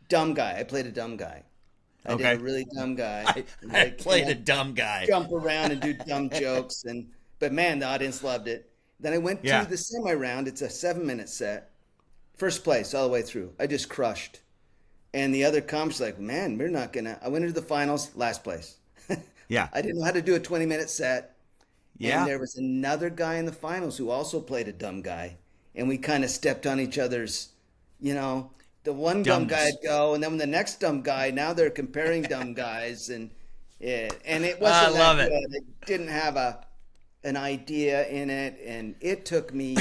dumb guy. I played a dumb guy. I did a really dumb guy. I played a dumb guy. Jump around and do dumb jokes, but man, the audience loved it. Then I went to the semi-round. It's a 7-minute set. First place all the way through. I just crushed. And the other comics like, man, we're not gonna. I went into the finals, last place. Yeah. I didn't know how to do a 20-minute set. Yeah. And there was another guy in the finals who also played a dumb guy, and we kind of stepped on each other's, the one dumb guy would go, and then the next dumb guy, now they're comparing dumb guys, and it wasn't that good. It didn't have an idea in it, and it took me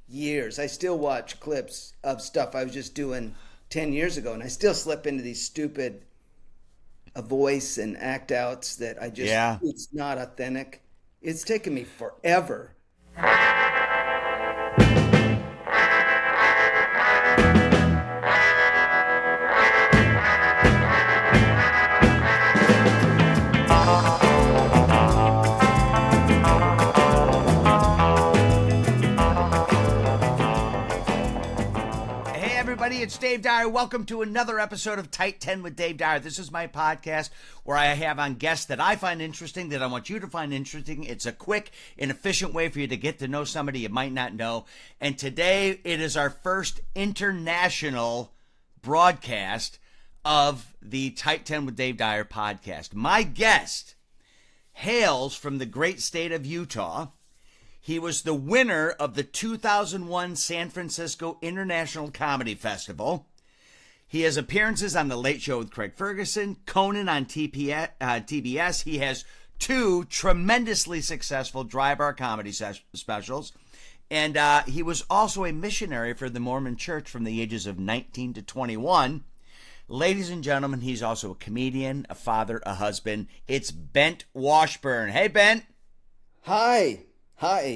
years. I still watch clips of stuff I was just doing 10 years ago, and I still slip into these stupid voice and act outs that it's not authentic. It's taken me forever. It's Dave Dyer. Welcome to another episode of Tight 10 with Dave Dyer. This is my podcast where I have on guests that I find interesting, that I want you to find interesting. It's a quick and efficient way for you to get to know somebody you might not know. And today it is our first international broadcast of the Tight 10 with Dave Dyer podcast. My guest hails from the great state of Utah. He was the winner of the 2001 San Francisco International Comedy Festival. He has appearances on The Late Show with Craig Ferguson, Conan on TBS. He has 2 tremendously successful DryBar Comedy Specials. And he was also a missionary for the Mormon Church from the ages of 19 to 21. Ladies and gentlemen, he's also a comedian, a father, a husband. It's Bengt Washburn. Hey, Bengt. Hi.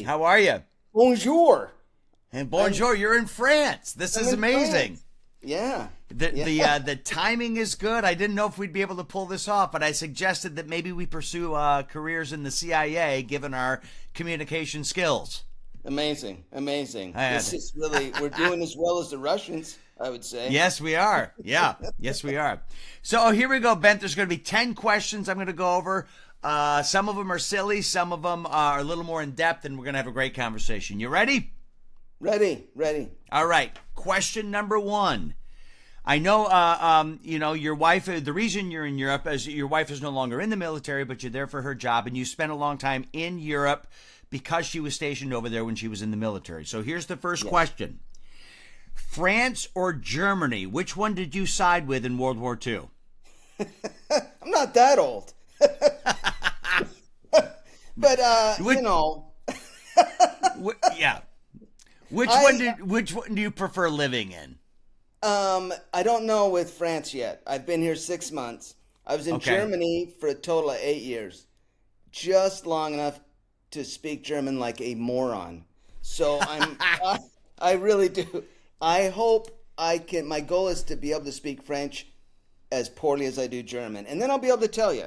How are you? Bonjour. And bonjour. You're in France. This is amazing. Yeah. The timing is good. I didn't know if we'd be able to pull this off, but I suggested that maybe we pursue careers in the CIA, given our communication skills. Amazing. This is really, we're doing as well as the Russians, I would say. Yes, we are. Yeah. Yes, we are. So here we go, Bengt. There's going to be 10 questions I'm going to go over. Some of them are silly, some of them are a little more in depth, and we're going to have a great conversation. You ready? Ready. All right. Question number 1. I know, your wife, the reason you're in Europe is your wife is no longer in the military, but you're there for her job, and you spent a long time in Europe because she was stationed over there when she was in the military. So here's the first question. France or Germany, which one did you side with in World War II? I'm not that old. But yeah. Which one do you prefer living in? I don't know with France yet. I've been here 6 months. I was in Germany for a total of 8 years, just long enough to speak German like a moron. So I really do. I hope I can. My goal is to be able to speak French as poorly as I do German, and then I'll be able to tell you.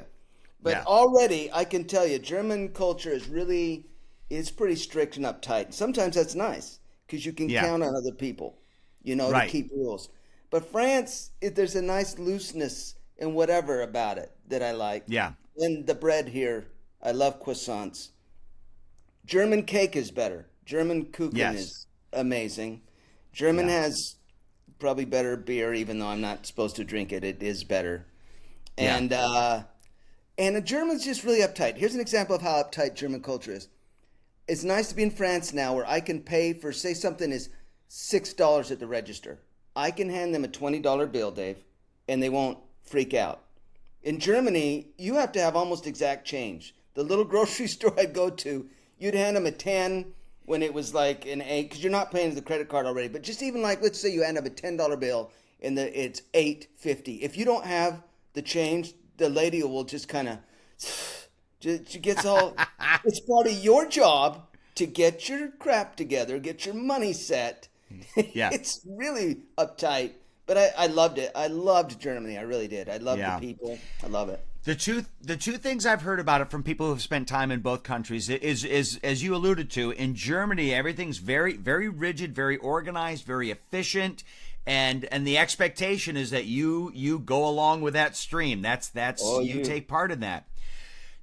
But already I can tell you, German culture is pretty strict and uptight. Sometimes that's nice because you can count on other people, to keep rules. But France, there's a nice looseness and whatever about it that I like. Yeah. And the bread here, I love croissants. German cake is better. German Kuchen is amazing. German has probably better beer, even though I'm not supposed to drink it. It is better. And a German's just really uptight. Here's an example of how uptight German culture is. It's nice to be in France now where I can pay for, say something is $6 at the register. I can hand them a $20 bill, Dave, and they won't freak out. In Germany, you have to have almost exact change. The little grocery store I'd go to, you'd hand them a 10 when it was like an 8, because you're not paying the credit card already. But just even like, let's say you hand them a $10 bill and it's $8.50. If you don't have the change, the lady will just kind of, she gets all, it's part of your job to get your crap together, get your money set. Yeah. It's really uptight, but I loved it. I loved Germany. I really did. I loved the people. I love it. The two things I've heard about it from people who have spent time in both countries is as you alluded to, in Germany, everything's very, very rigid, very organized, very efficient. And the expectation is that you go along with that stream. That's you take part in that.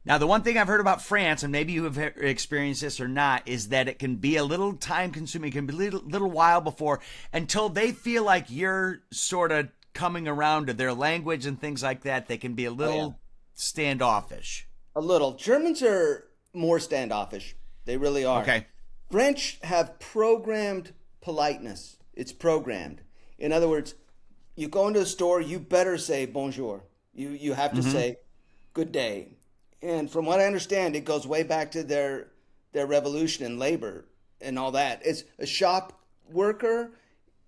Now, the one thing I've heard about France, and maybe you have experienced this or not, is that it can be a little time consuming. It can be a little while before until they feel like you're sort of coming around to their language and things like that. They can be a little standoffish. A little. Germans are more standoffish. They really are. Okay. French have programmed politeness. It's programmed. In other words, you go into a store, you better say bonjour. You have to say good day. And from what I understand, it goes way back to their revolution and labor and all that. As a shop worker,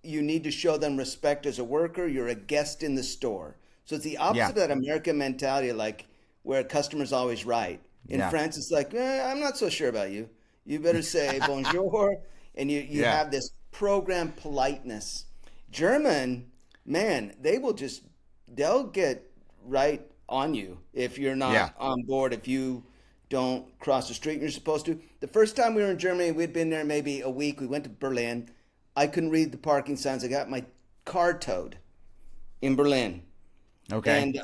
you need to show them respect as a worker. You're a guest in the store. So it's the opposite of that American mentality, like where a customer's always right. In France, it's like, I'm not so sure about you. You better say bonjour. And you have this programmed politeness. German, man, they'll get right on you if you're not on board, if you don't cross the street and you're supposed to. The first time we were in Germany, we'd been there maybe a week. We went to Berlin. I couldn't read the parking signs. I got my car towed in Berlin. Okay. And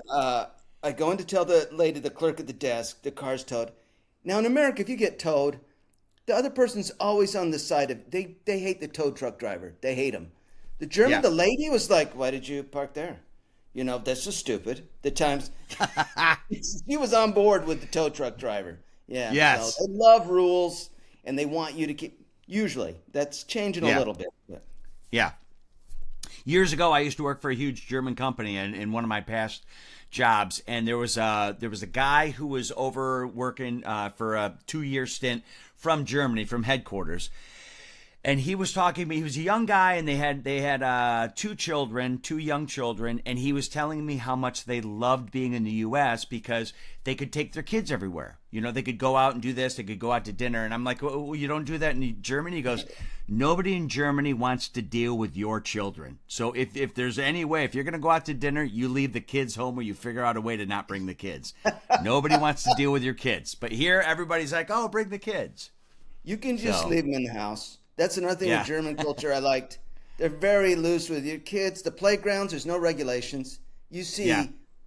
I go in to tell the lady, the clerk at the desk, the car's towed. Now in America, if you get towed, the other person's always on the side of, they hate the tow truck driver. They hate him. The German, the lady was like, why did you park there? You know, that's so stupid. The times she was on board with the tow truck driver. Yeah. Yes. So they love rules and they want you to keep, usually that's changing a little bit. But. Yeah. Years ago, I used to work for a huge German company in one of my past jobs. And there was a guy who was over working for a 2-year stint from Germany, from headquarters. And he was talking to me. He was a young guy, and they had 2 young children, and he was telling me how much they loved being in the U.S. because they could take their kids everywhere. You know, they could go out and do this. They could go out to dinner. And I'm like, well, you don't do that in Germany? He goes, nobody in Germany wants to deal with your children. So if there's any way, if you're going to go out to dinner, you leave the kids home or you figure out a way to not bring the kids. Nobody wants to deal with your kids. But here, everybody's like, oh, bring the kids. You can just leave them in the house. That's another thing with German culture I liked. They're very loose with your kids. The playgrounds, there's no regulations. You see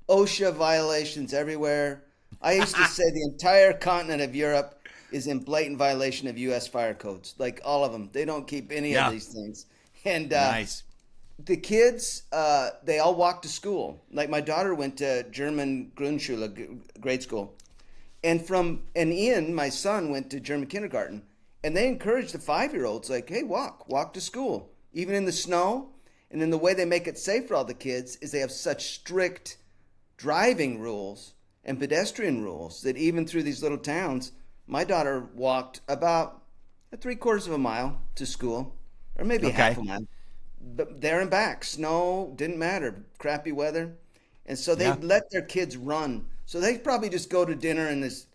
OSHA violations everywhere. I used to say the entire continent of Europe is in blatant violation of U.S. fire codes. Like all of them. They don't keep any of these things. And the kids, they all walk to school. Like my daughter went to German Grundschule, grade school. And Ian, my son, went to German kindergarten. And they encourage the 5-year-olds, like, hey, walk to school, even in the snow. And then the way they make it safe for all the kids is they have such strict driving rules and pedestrian rules that even through these little towns, my daughter walked about 3/4 of a mile to school, or maybe half a mile. But there and back, snow, didn't matter, crappy weather. And so they let their kids run. So they probably just go to dinner and just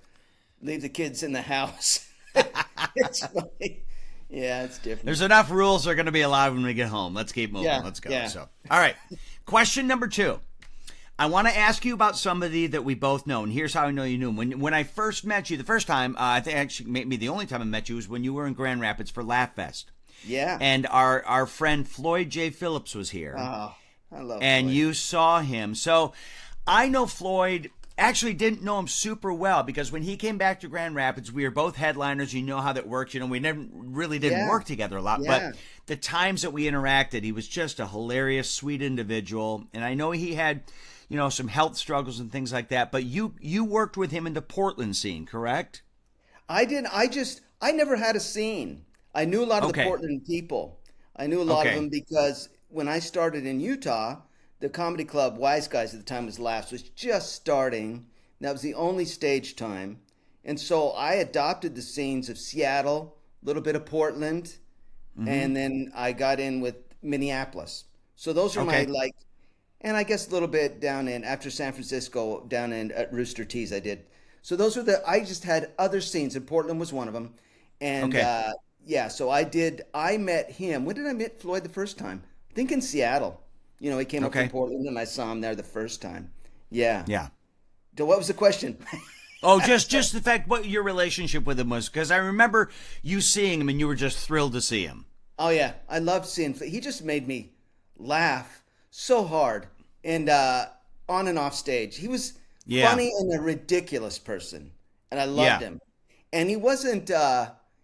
leave the kids in the house. It's funny. Yeah, it's different. There's enough rules that are going to be allowed when we get home. Let's keep moving. Let's go. Yeah. So, all right. Question number 2. I want to ask you about somebody that we both know, and here's how I know you knew him. When I first met you, the first time, I think actually maybe the only time I met you was when you were in Grand Rapids for Laugh Fest. Yeah. And our friend Floyd J. Phillips was here. Oh, I love And Floyd. you saw him. So I know Floyd. Actually didn't know him super well because when he came back to Grand Rapids, we were both headliners. You know how that works. You know, we never really didn't work together a lot. But the times that we interacted, he was just a hilarious, sweet individual. And I know he had, you know, some health struggles and things like that. But you worked with him in the Portland scene, correct? I did. I never had a scene. I knew a lot of the Portland people. I knew a lot of them because when I started in Utah, the comedy club Wise Guys at the time was Laughs was just starting. That was the only stage time. And so I adopted the scenes of Seattle, a little bit of Portland, and then I got in with Minneapolis. So those are my and I guess a little bit down in, after San Francisco, down in at Rooster Teeth I did. So those were I just had other scenes, and Portland was one of them. And so I met him. When did I meet Floyd the first time? I think in Seattle. You know, he came up from Portland, and I saw him there the first time. Yeah. Yeah. So what was the question? Just the fact what your relationship with him was, because I remember you seeing him, and you were just thrilled to see him. Oh, yeah. I loved seeing him. He just made me laugh so hard and on and off stage. He was funny and a ridiculous person, and I loved him. And he wasn't.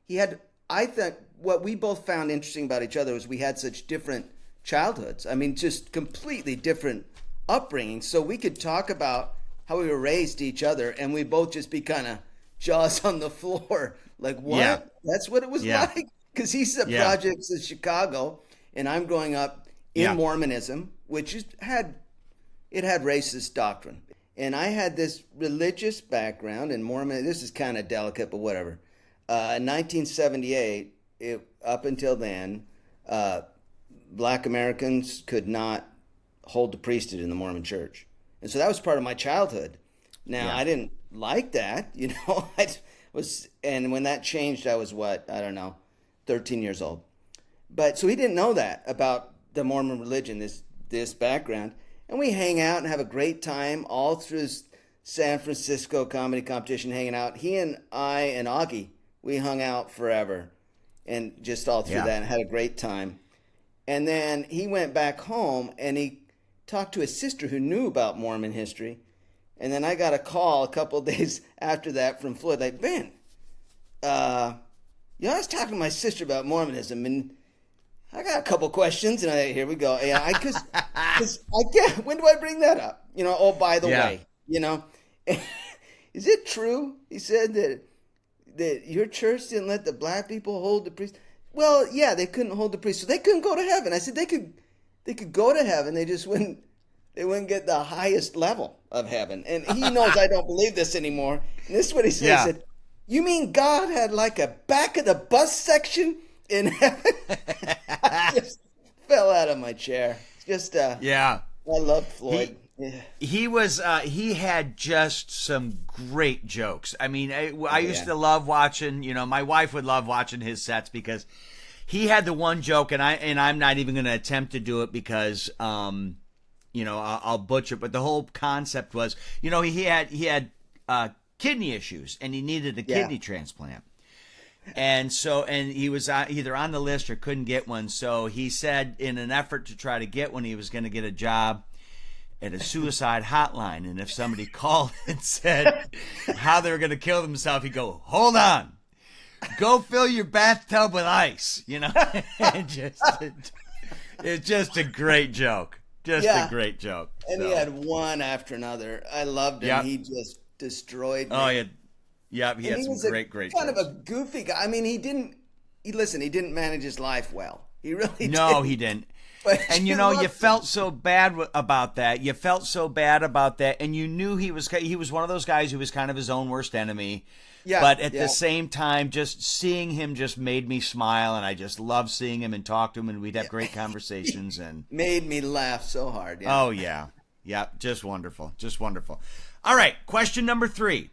He had. I think what we both found interesting about each other was we had such different childhoods. I mean, just completely different upbringing. So we could talk about how we were raised to each other, and we both just be kind of jaws on the floor, like, what? Yeah. That's what it was like? Because he's the projects of Chicago, and I'm growing up in Mormonism, which had racist doctrine. And I had this religious background in Mormon. This is kind of delicate, but whatever. In 1978, up until then, Black Americans could not hold the priesthood in the Mormon Church. And so that was part of my childhood. Now, I didn't like that, you know. And when that changed, I was 13 years old. But so he didn't know that about the Mormon religion, this background. And we hang out and have a great time all through San Francisco comedy competition, hanging out. He and I and Augie, we hung out forever and just all through that and had a great time. And then he went back home and he talked to his sister who knew about Mormon history. And then I got a call a couple of days after that from Floyd, like, Ben, I was talking to my sister about Mormonism, and I got a couple questions, and here we go. Yeah, because I get, when do I bring that up? You know, oh, by the way, you know, is it true? He said that your church didn't let the black people hold the priest. Well, yeah, they couldn't hold the priest, so they couldn't go to heaven. I said they could go to heaven, they just wouldn't get the highest level of heaven. And he knows I don't believe this anymore. And this is what he said. He said, you mean God had like a back of the bus section in heaven? I just fell out of my chair. Just I love Floyd. He had just some great jokes. I mean, I used to love watching, you know, my wife would love watching his sets because he had the one joke, and I'm not even going to attempt to do it because you know, I'll butcher it, but the whole concept was, you know, he had kidney issues and he needed a kidney transplant. And so, and he was either on the list or couldn't get one. So he said in an effort to try to get one, he was going to get a job at a suicide hotline. And if somebody called and said how they were going to kill themselves, he'd go, hold on, go fill your bathtub with ice, you know. It's just a great joke. Just a great joke. And he had one after another. I loved him. He just destroyed me. Oh, he had some great kind jokes. of a goofy guy. I mean, he didn't manage his life well. He really didn't. No, he didn't. And you know, you felt so bad about that. And you knew he was one of those guys who was kind of his own worst enemy. Yeah, but at the same time, just seeing him just made me smile, and I just loved seeing him and talk to him, and we'd have great conversations. And made me laugh so hard. Yeah. Oh, yeah. Yeah, just wonderful. Just wonderful. All right, question number 3.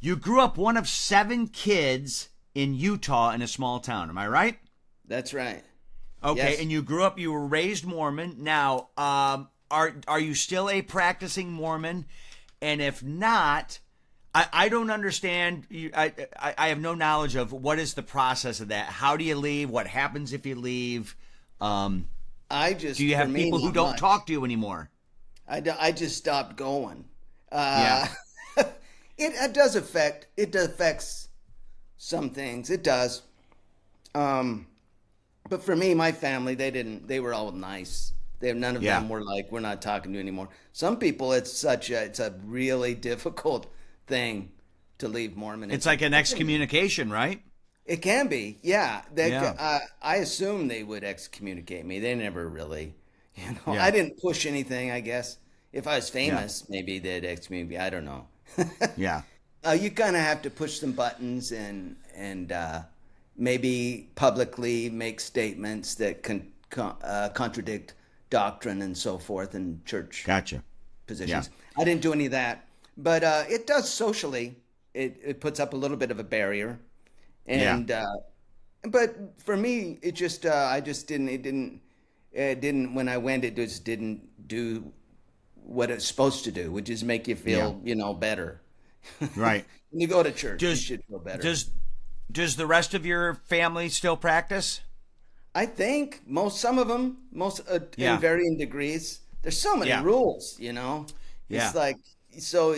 You grew up one of 7 kids in Utah in a small town. Am I right? That's right. Okay, yes. And you were raised Mormon. Now, are you still a practicing Mormon? And if not, I don't understand. I have no knowledge of what is the process of that. How do you leave? What happens if you leave? Do you have people who don't talk to you anymore? I just stopped going. It does affect. It affects some things. It does. But for me, my family, they didn't. They were all nice. None of them were like, we're not talking to you anymore. Some people, it's a really difficult thing to leave Mormonism. It's like an excommunication, right? It can be, yeah. I assume they would excommunicate me. They never really, you know. I didn't push anything, I guess. If I was famous, maybe they'd excommunicate me. I don't know. Yeah. You kind of have to push some buttons and maybe publicly make statements that can contradict doctrine and so forth and church positions. Yeah. I didn't do any of that. But it does socially. It puts up a little bit of a barrier, and but for me, it just I just didn't. It didn't when I went. It just didn't do what it's supposed to do, which is make you feel better. Right. When you go to church, you should feel better. Does the rest of your family still practice? I think some of them, Yeah. in varying degrees. There's so many Yeah. rules, you know. Yeah. It's like so.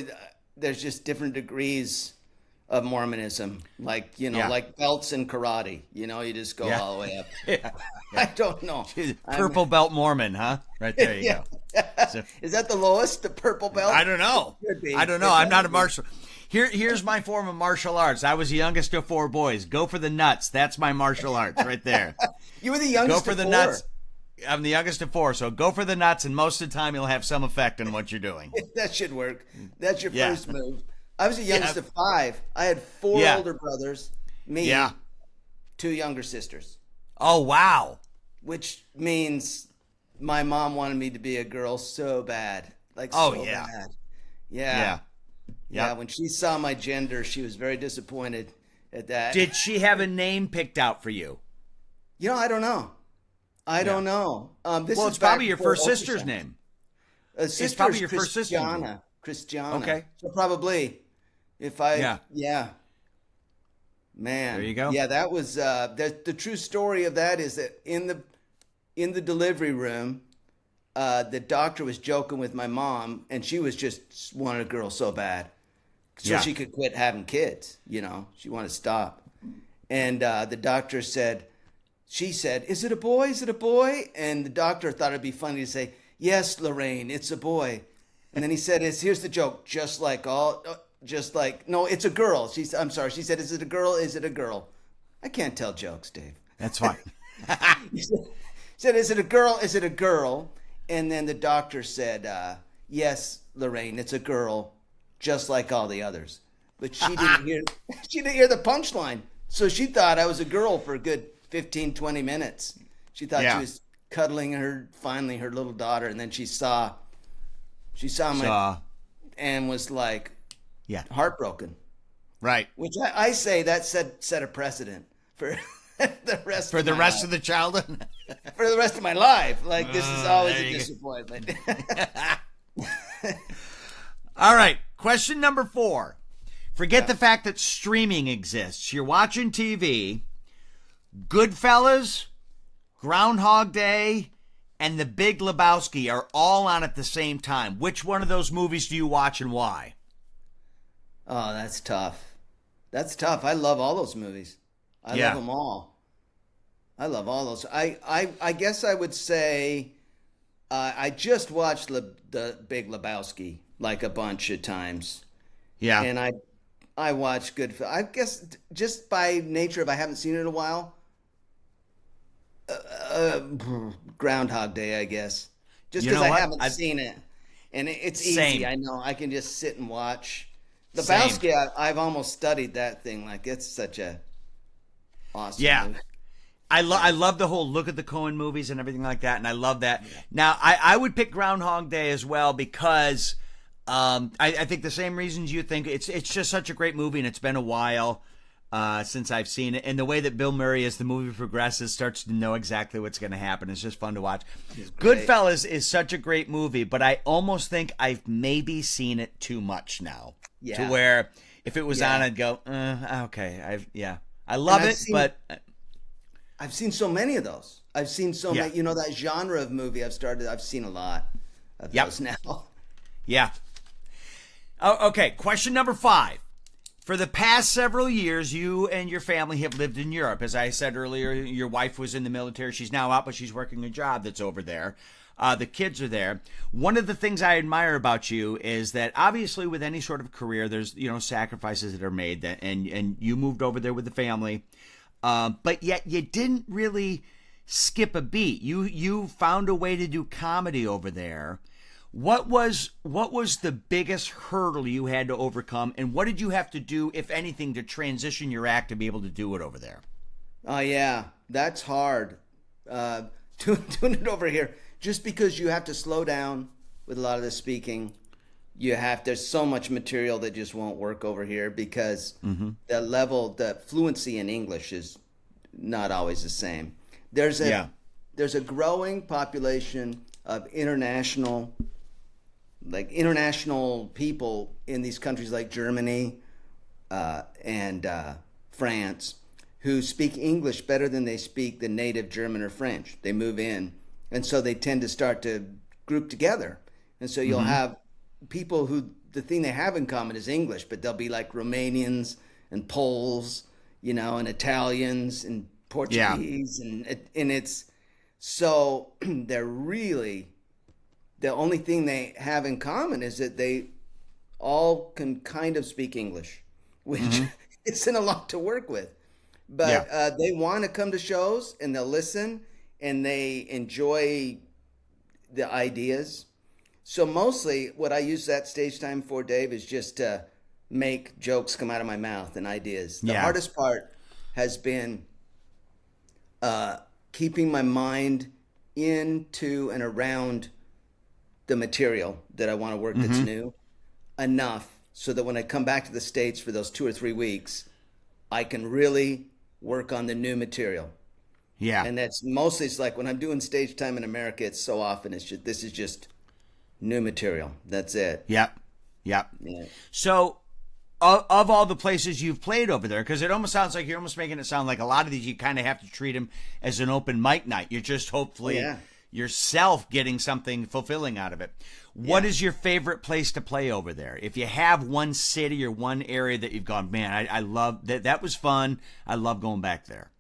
There's just different degrees of Mormonism, like Yeah. like belts in karate. You just go Yeah. all the way up. Yeah. I Yeah. don't know. Purple belt Mormon, huh? Right there you Yeah. go. So, Is that the lowest, the purple belt? I don't know. It could be. I don't know. It I'm not could a be. martial. Here's my form of martial arts. I was the youngest of 4 boys. Go for the nuts. That's my martial arts right there. You were the Go youngest for of the 4. nuts. I'm the youngest of 4, so go for the nuts, and most of the time you'll have some effect on what you're doing. That should work. That's your Yeah. first move. I was the youngest Yeah. of 5. I had 4 Yeah. older brothers, me, Yeah. 2 younger sisters, Oh, wow. which means my mom wanted me to be a girl so bad. Like, Oh, so yeah. bad. Yeah. Yeah. Yeah. When she saw my gender, she was very disappointed at that. Did she have a name picked out for you? I don't know. I don't know. This Well, is it's probably back your before first sister's ultrasound. name. Sister probably is your first sister's name. Christiana. Okay. So probably, if I, Yeah. Man. There you go. Yeah, that was the true story of that is that in the delivery room, the doctor was joking with my mom, and she was just wanted a girl so bad, so Yeah. she could quit having kids. She wanted to stop, and the doctor said, she said, "Is it a boy? Is it a boy?" And the doctor thought it'd be funny to say, "Yes, Lorraine, it's a boy." And then he said, "Here's the joke, no, it's a girl." I'm sorry. She said, "Is it a girl? Is it a girl?" I can't tell jokes, Dave. That's fine. He said, "Is it a girl? Is it a girl?" And then the doctor said, "Yes, Lorraine, it's a girl, just like all the others." But she didn't hear. She didn't hear the punchline, so she thought I was a girl for a good 15, 20 minutes. She thought Yeah. she was cuddling her little daughter, and then she saw my and was like Yeah. heartbroken. Right. Which I say that set a precedent for the rest For of the my rest life. of the childhood? For the rest of my life. Like, this is always there a you go. disappointment. All right. Question number 4. Forget the fact that streaming exists. You're watching TV. Goodfellas, Groundhog Day, and The Big Lebowski are all on at the same time. Which one of those movies do you watch and why? Oh, that's tough. That's tough. I love all those movies. I love them all. I love all those. I guess I would say I just watched the Big Lebowski like a bunch of times. Yeah. And I watched Goodfellas. I guess just by nature of I haven't seen it in a while. Groundhog Day, I guess. Just You because know I what? haven't seen it. And it's easy. Same. I know. I can just sit and watch. Same. Lebowski, I've almost studied that thing. Like, it's such a awesome movie. I love the whole look at the Coen movies and everything like that, and I love that. Yeah. Now, I would pick Groundhog Day as well because I think the same reasons you think. It's just such a great movie, and it's been a while since I've seen it. And the way that Bill Murray, as the movie progresses, starts to know exactly what's going to happen. It's just fun to watch. Goodfellas is such a great movie, but I almost think I've maybe seen it too much now. Yeah. To where if it was on, I'd go, okay, I love it, but I've seen so many of those. I've seen so many. That genre of movie I've seen a lot of those now. Yeah. Oh, okay, question number 5. For the past several years, you and your family have lived in Europe. As I said earlier, your wife was in the military. She's now out, but she's working a job that's over there. The kids are there. One of the things I admire about you is that obviously with any sort of career, there's sacrifices that are made, and you moved over there with the family, but yet you didn't really skip a beat. You found a way to do comedy over there. What was the biggest hurdle you had to overcome, and what did you have to do, if anything, to transition your act to be able to do it over there? Oh yeah, that's hard. Doing it over here, just because you have to slow down with a lot of the speaking. There's so much material that just won't work over here because the fluency in English is not always the same. There's a growing population of international people in these countries like Germany and France who speak English better than they speak the native German or French. They move in, and so they tend to start to group together. And so you'll have people who the thing they have in common is English, but they'll be like Romanians and Poles, and Italians and Portuguese, and it's so they're really, the only thing they have in common is that they all can kind of speak English, which isn't a lot to work with. But they want to come to shows, and they'll listen, and they enjoy the ideas. So mostly what I use that stage time for, Dave, is just to make jokes come out of my mouth and ideas. The hardest part has been keeping my mind into and around the material that I want to work that's new enough so that when I come back to the States for those 2 or 3 weeks, I can really work on the new material. Yeah. And that's mostly, it's like when I'm doing stage time in America, it's so often, it's just, this is just new material. That's it. Yep. Yeah. So of all the places you've played over there, because it almost sounds like you're almost making it sound like a lot of these, you kind of have to treat them as an open mic night. You're just hopefully yourself getting something fulfilling out of it. What is your favorite place to play over there? If you have one city or one area that you've gone, man, I love that. That was fun. I love going back there.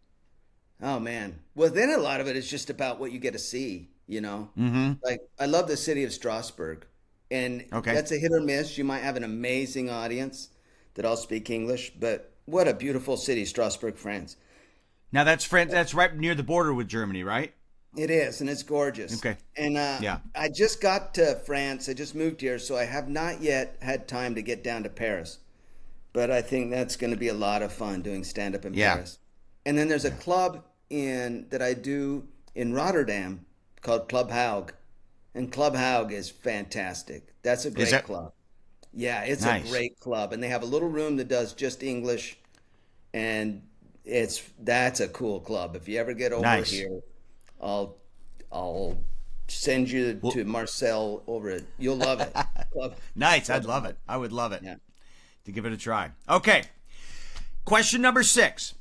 Oh, man. Well, then a lot of it is just about what you get to see, Like, I love the city of Strasbourg. And that's a hit or miss. You might have an amazing audience that all speak English, but what a beautiful city, Strasbourg, France. Now, that's France. That's right near the border with Germany, right? It is, and it's gorgeous. Okay. And I just got to France. I just moved here, so I have not yet had time to get down to Paris. But I think that's going to be a lot of fun doing stand-up in Paris. And then there's a club that I do in Rotterdam called Club Haug. And Club Haug is fantastic. That's a great club. Yeah, it's a great club. And they have a little room that does just English. And that's a cool club. If you ever get over here, I'll send you to Marcel over it. You'll love it. Nice. I'd love it. I would love it to give it a try. Okay. Question number 6.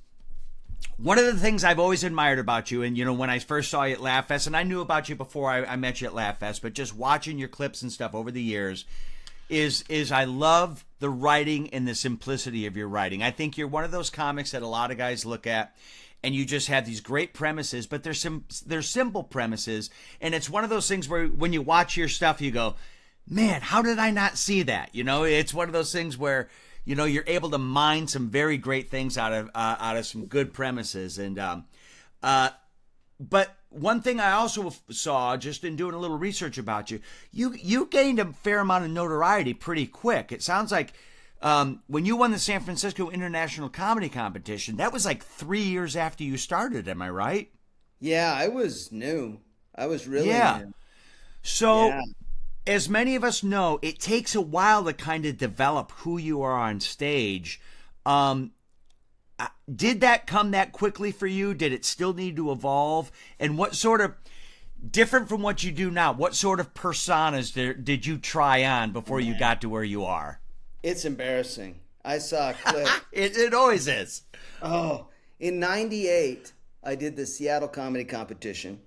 One of the things I've always admired about you, and when I first saw you at Laugh Fest, and I knew about you before I met you at Laugh Fest, but just watching your clips and stuff over the years, is I love the writing and the simplicity of your writing. I think you're one of those comics that a lot of guys look at, and you just have these great premises, but they're simple premises, and it's one of those things where when you watch your stuff, you go, man, how did I not see that? It's one of those things where you're able to mine some very great things out of some good premises. And but one thing I also saw just in doing a little research about you, you gained a fair amount of notoriety pretty quick. It sounds like when you won the San Francisco International Comedy Competition, that was like 3 years after you started. Am I right? Yeah, I was new. I was really new. So. As many of us know, it takes a while to kind of develop who you are on stage. Did that come that quickly for you? Did it still need to evolve? And what sort of, different from what you do now, what sort of personas did you try on before you got to where you are? It's embarrassing. I saw a clip. It always is. Oh, in '98, I did the Seattle Comedy Competition,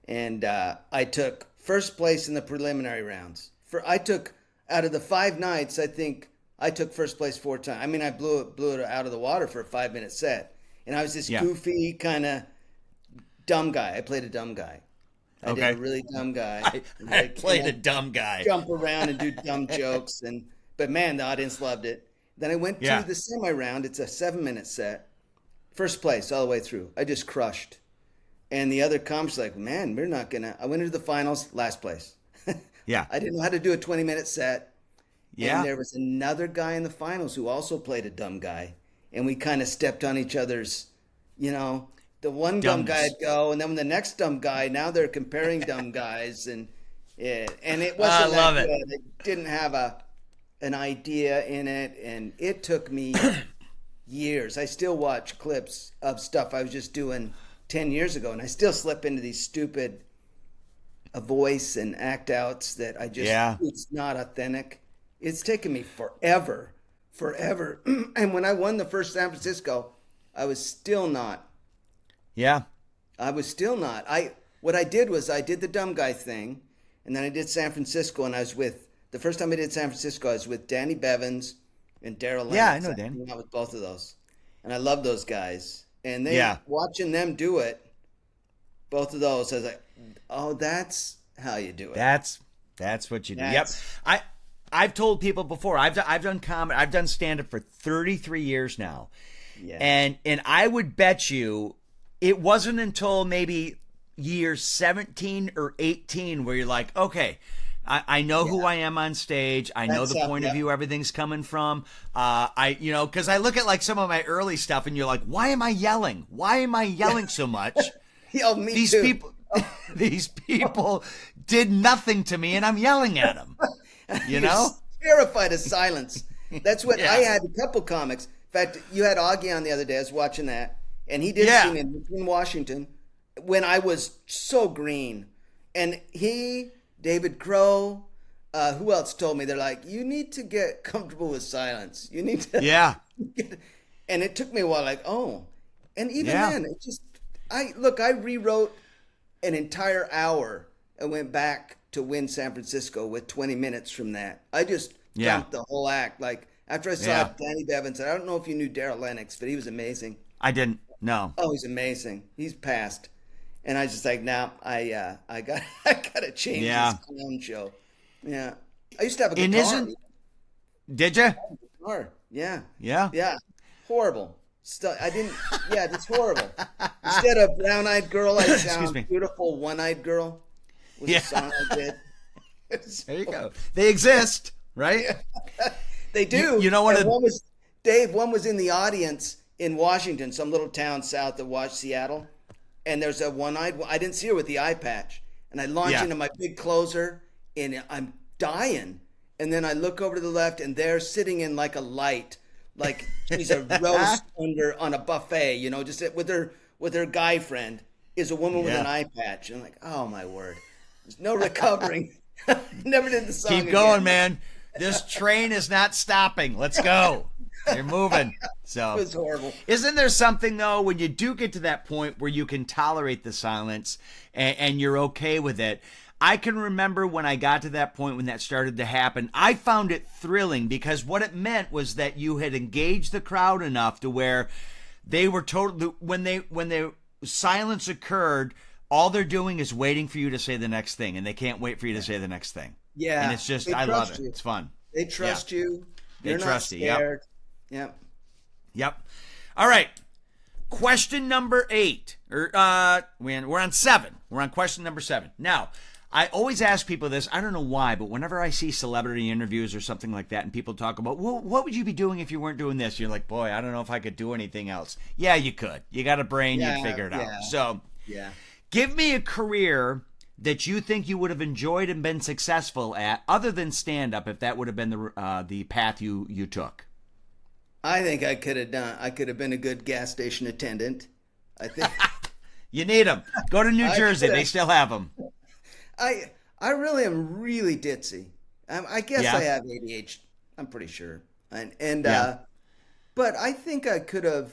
and I took first place in the preliminary rounds. I took, out of the 5 nights, I think I took first place 4 times. I mean, I blew it out of the water for a 5-minute set. And I was this goofy kind of dumb guy. I played a dumb guy. I did a really dumb guy. I played a dumb guy. Jump around and do dumb jokes. But man, the audience loved it. Then I went to the semi-round. It's a 7-minute set. First place all the way through. I just crushed. And the other comics were like, man, we're not going to. I went into the finals, last place. I didn't know how to do a 20-minute set. And there was another guy in the finals who also played a dumb guy. And we kind of stepped on each other's, the one dumb guy'd go. And then the next dumb guy, now they're comparing dumb guys. And it wasn't that good. It didn't have an idea in it. And it took me years. I still watch clips of stuff I was just doing 10 years ago, and I still slip into these stupid voice and act outs that I just, it's not authentic. It's taken me forever. And when I won the first San Francisco, I was still not. Yeah. I was still not. What I did was I did the dumb guy thing, and then I did San Francisco, and the first time I did San Francisco, I was with Danny Bevins and Daryl Lennox. Yeah, I know Danny. I was with both of those. And I love those guys. And watching them do it, both of those, I was like, oh, that's how you do it. That's what you do. Yep. I've told people before, I've done comedy, I've done stand-up for 33 years now. Yeah. And I would bet you it wasn't until maybe year 17 or 18 where you're like, okay, I know who I am on stage. I know the point of view everything's coming from. Because I look at like some of my early stuff and you're like, why am I yelling? Why am I yelling so much? Me these too. These people did nothing to me and I'm yelling at them. You know? Terrified of silence. That's what I had a couple comics. In fact, you had Augie on the other day. I was watching that. And he did see me in Washington when I was so green. And David Crow, who else told me? They're like, you need to get comfortable with silence. You need to. Yeah. And it took me a while, like, oh. And even then, it just, I rewrote an entire hour and went back to Win San Francisco with 20 minutes from that. I just dumped the whole act. Like, after I saw Danny Bevins, I don't know if you knew Daryl Lennox, but he was amazing. I didn't. No. Oh, he's amazing. He's passed. And I was just like, nah, I gotta change this clown show. Yeah. I used to have a guitar. Did you? Guitar. Yeah. Yeah. Yeah. Horrible. It's horrible. Instead of Brown-Eyed Girl, I sound Beautiful One-Eyed Girl. Was the song I did. There you go. They exist, right? They do. You know what? One was in the audience in Washington, some little town south of Seattle. And there's a one-eyed, I didn't see her with the eye patch. And I launch into my big closer and I'm dying. And then I look over to the left and they're sitting in like a light, like she's a roast on a buffet, just with her guy friend is a woman with an eye patch. And I'm like, oh my word, there's no recovering. Never did the song Keep going, man. This train is not stopping. Let's go. You're moving. So it was horrible. Isn't there something though when you do get to that point where you can tolerate the silence and you're okay with it? I can remember when I got to that point when that started to happen, I found it thrilling because what it meant was that you had engaged the crowd enough to where they were totally, when the silence occurred, all they're doing is waiting for you to say the next thing and they can't wait for you to say the next thing. Yeah. And it's just, I love it. It's fun. They trust you. They trust you. Yep. Yep. All right. Question number 8. We're on 7. We're on question number 7. Now, I always ask people this. I don't know why, but whenever I see celebrity interviews or something like that and people talk about, well, what would you be doing if you weren't doing this? You're like, boy, I don't know if I could do anything else. Yeah, you could. You got a brain. You'd figure it out. So give me a career that you think you would have enjoyed and been successful at other than stand-up if that would have been the path you took. I think I could have been a good gas station attendant. I think you need them. Go to New Jersey. They still have them. I really am really ditzy. I guess I have ADHD. I'm pretty sure. But I think I could have.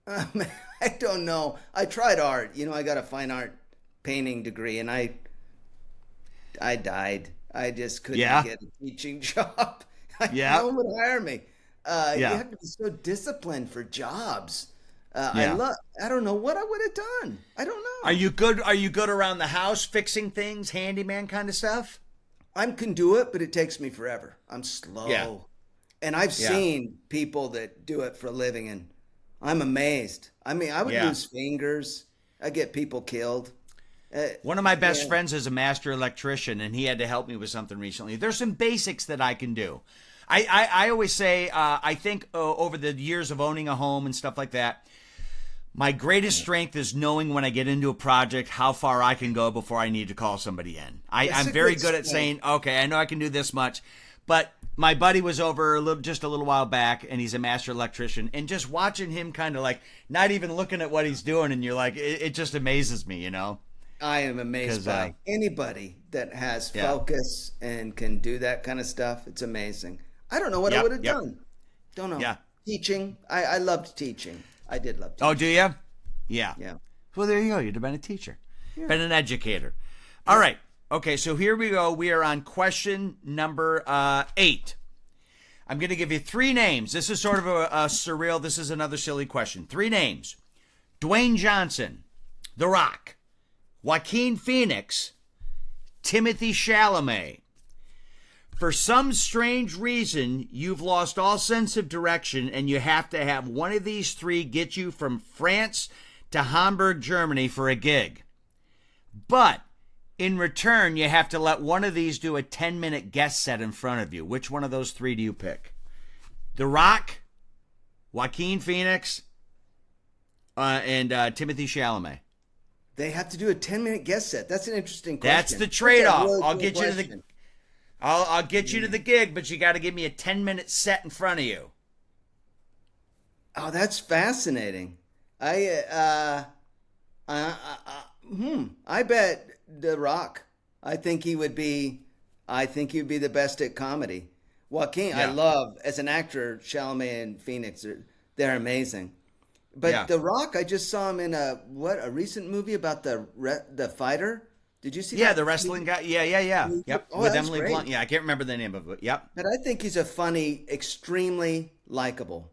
I don't know. I tried art. I got a fine art painting degree, and I died. I just couldn't get a teaching job. No one would hire me. You have to be so disciplined for jobs. I don't know what I would have done. I don't know. Are you good around the house, fixing things, handyman kind of stuff? I can do it, but it takes me forever. I'm slow. Yeah. And I've seen people that do it for a living, and I'm amazed. I mean, I would lose fingers. I get people killed. One of my best friends is a master electrician, and he had to help me with something recently. There's some basics that I can do. I always say, I think over the years of owning a home and stuff like that, my greatest strength is knowing when I get into a project how far I can go before I need to call somebody in. I'm very good at saying, okay, I know I can do this much. But my buddy was over just a little while back, and he's a master electrician, and just watching him kind of like not even looking at what he's doing, and you're like, it just amazes me, I am amazed by anybody that has focus and can do that kind of stuff. It's amazing. I don't know what I would have done. Don't know. Yeah. Teaching. I loved teaching. I did love teaching. Oh, do you? Yeah. Yeah. Well, there you go. You'd have been a teacher. Yeah. Been an educator. All right. Okay, so here we go. We are on question number 8. I'm going to give you 3 names. This is sort of a surreal. This is another silly question. 3 names. Dwayne Johnson, The Rock, Joaquin Phoenix, Timothy Chalamet. For some strange reason, you've lost all sense of direction, and you have to have one of these 3 get you from France to Hamburg, Germany for a gig. But in return, you have to let one of these do a 10-minute guest set in front of you. Which one of those 3 do you pick? The Rock, Joaquin Phoenix, and Timothy Chalamet. They have to do a 10-minute guest set. That's an interesting question. That's the trade-off. I'll get you to the I'll get you to the gig, but you got to give me a 10-minute set in front of you. Oh, that's fascinating. I bet The Rock. I think he would be the best at comedy. Joaquin, I love as an actor. Chalamet and Phoenix, they're amazing. But The Rock, I just saw him in a recent movie about the fighter. Did you see that? Yeah, the wrestling guy. Yeah. Yep. Oh, with that's Emily great. Blunt. Yeah, I can't remember the name of it. Yep. But I think he's a funny, extremely likable.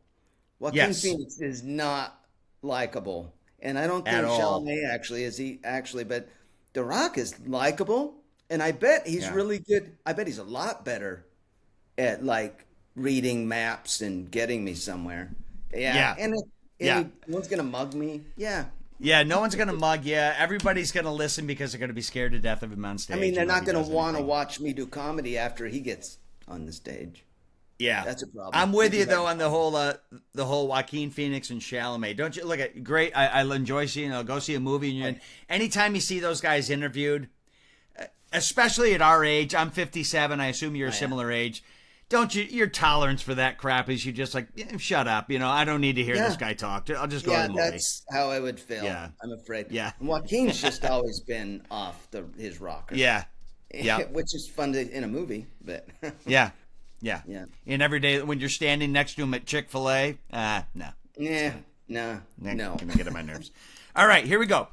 Joaquin Phoenix is not likable. And I don't think Chalamet actually is but The Rock is likable. And I bet he's really good. I bet he's a lot better at like reading maps and getting me somewhere. Yeah. And no one's going to mug me. Yeah. Yeah, no one's going to mug you. Everybody's going to listen because they're going to be scared to death of him on stage. I mean, they're not going to want to watch me do comedy after he gets on the stage. Yeah. That's a problem. I'm with you, though, on the whole Joaquin Phoenix and Chalamet. Don't you look at great? I enjoy seeing. I'll go see a movie, and anytime you see those guys interviewed, especially at our age, I'm 57. I assume you're a similar age. Don't you? Your tolerance for that crap is you just like shut up. I don't need to hear this guy talk. I'll just go to the movie. Yeah, that's how I would feel. Yeah. I'm afraid. Yeah, and Joaquin's just always been off his rocker. Yeah, which is fun in a movie, but yeah. And every day when you're standing next to him at Chick-fil-A, no. Yeah, no. Gonna get on my nerves. All right, here we go.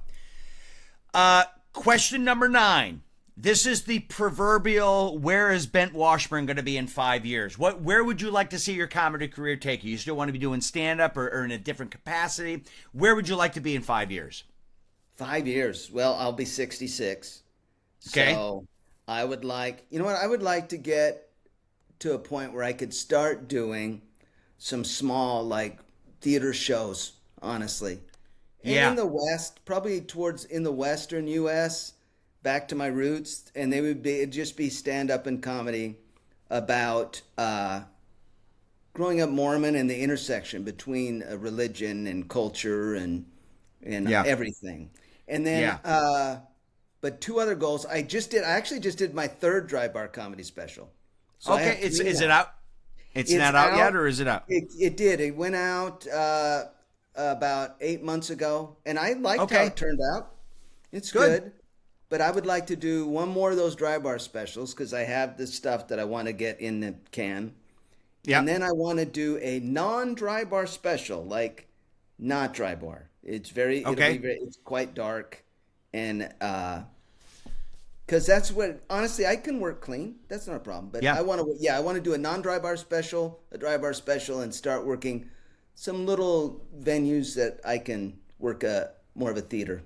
Question number 9. This is the proverbial, where is Bengt Washburn going to be in 5 years? Where would you like to see your comedy career take you? You still want to be doing stand-up or in a different capacity? Where would you like to be in 5 years? 5 years. Well, I'll be 66. Okay. So I would like, I would like to get to a point where I could start doing some small, like, theater shows, honestly. And in the West, probably in the Western U.S., back to my roots, and it'd just be stand-up and comedy about growing up Mormon and the intersection between religion and culture and everything. And then, but 2 other goals. I actually just did my 3rd DryBar Comedy Special. So okay, is it out? It's not out yet, or is it out? It did. It went out about 8 months ago, and I liked how it turned out. It's good. But I would like to do one more of those DryBar specials because I have the stuff that I want to get in the can. Yeah. And then I want to do a non-DryBar special, like not DryBar. It's it's quite dark, and because that's what honestly I can work clean. That's not a problem. But I want to do a non-DryBar special, a DryBar special, and start working some little venues that I can work more of a theater.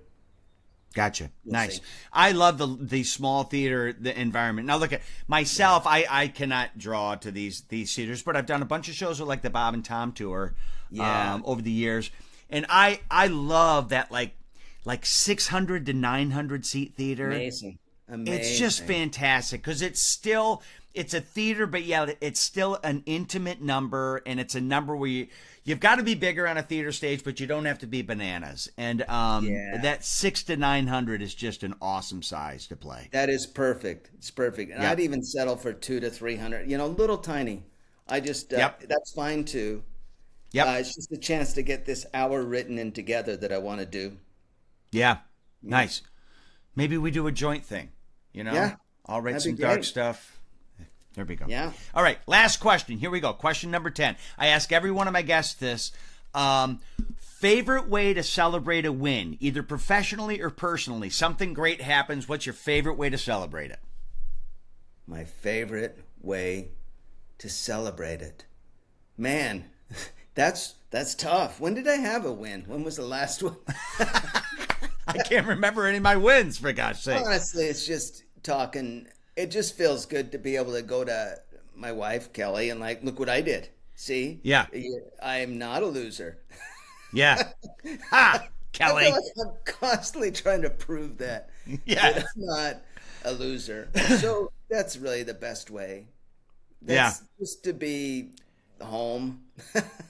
Gotcha. Nice. I love the small theater environment. Now look at myself. I cannot draw to these theaters, but I've done a bunch of shows with like the Bob and Tom tour over the years, and I love that like 600 to 900 seat theater. Amazing. It's just fantastic because it's a theater, but it's still an intimate number, and it's a number where you've got to be bigger on a theater stage, but you don't have to be bananas. And that 600 to 900 is just an awesome size to play. That is perfect. It's perfect. And I'd even settle for 200 to 300. Little tiny. I just that's fine too. Yep. It's just a chance to get this hour written and together that I want to do. Yeah. Nice. Maybe we do a joint thing. Yeah. I'll write some dark stuff. There we go. Yeah. All right. Last question. Here we go. Question number 10. I ask every one of my guests this. Favorite way to celebrate a win, either professionally or personally. Something great happens. What's your favorite way to celebrate it? My favorite way to celebrate it. Man, that's tough. When did I have a win? When was the last one? I can't remember any of my wins, for God's sake. Honestly, it's just talking. It just feels good to be able to go to my wife, Kelly, and like, look what I did. See? Yeah. I am not a loser. Yeah. Ha, Kelly. I feel like I'm constantly trying to prove that. Yeah. That I'm not a loser. So that's really the best way. Just to be home.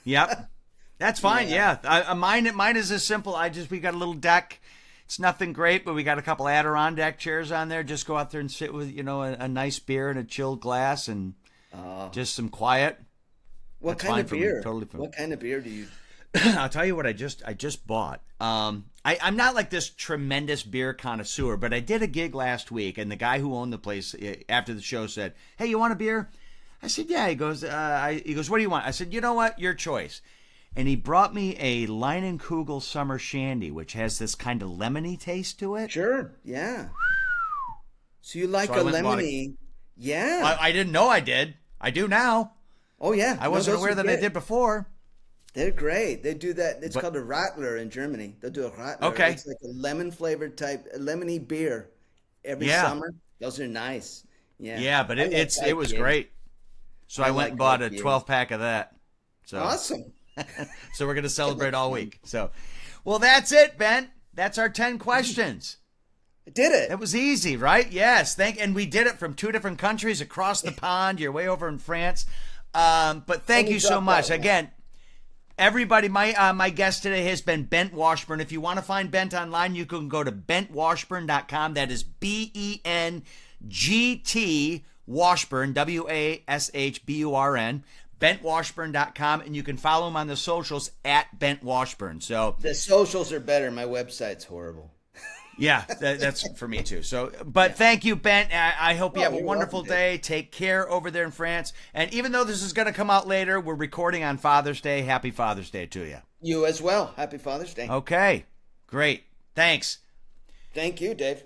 Yep. That's fine. Yeah. Mine is as simple. We got a little deck. It's nothing great, but we got a couple Adirondack chairs on there. Just go out there and sit with, a nice beer and a chilled glass and just some quiet. What That's kind fine of for beer? Me. Totally fine. What kind of beer do you? I'll tell you what I just bought. I'm not like this tremendous beer connoisseur, but I did a gig last week, and the guy who owned the place after the show said, "Hey, you want a beer?" I said, "Yeah." He goes, "What do you want?" I said, "You know what? Your choice." And he brought me a Leinenkugel Summer Shandy, which has this kind of lemony taste to it. Sure, yeah. So you like a lemony? Yeah. I didn't know I did. I do now. Oh yeah. I wasn't aware that I did before. They're great. They do that. It's called a Radler in Germany. They'll do a Radler. Okay. It's like a lemon flavored type, a lemony beer every summer. Those are nice. Yeah. Yeah, but it was great. So I went and bought a 12-pack of that. So awesome. So we're going to celebrate all week. So, well, that's it, Ben. That's our 10 questions. I did it. It was easy, right? Yes. And we did it from 2 different countries across the pond. You're way over in France. But thank you so much. Again, everybody, my guest today has been Bengt Washburn. If you want to find Bengt online, you can go to bentwashburn.com. That is BENGT Washburn, WASHBURN. BentWashburn.com, and you can follow him on the socials at Bengt Washburn. So the socials are better. My website's horrible. Yeah, that's for me too. So, but thank you, Bengt. I hope you have a wonderful day. Take care over there in France. And even though this is going to come out later, we're recording on Father's Day. Happy Father's Day to you. You as well. Happy Father's Day. Okay, great. Thanks. Thank you, Dave.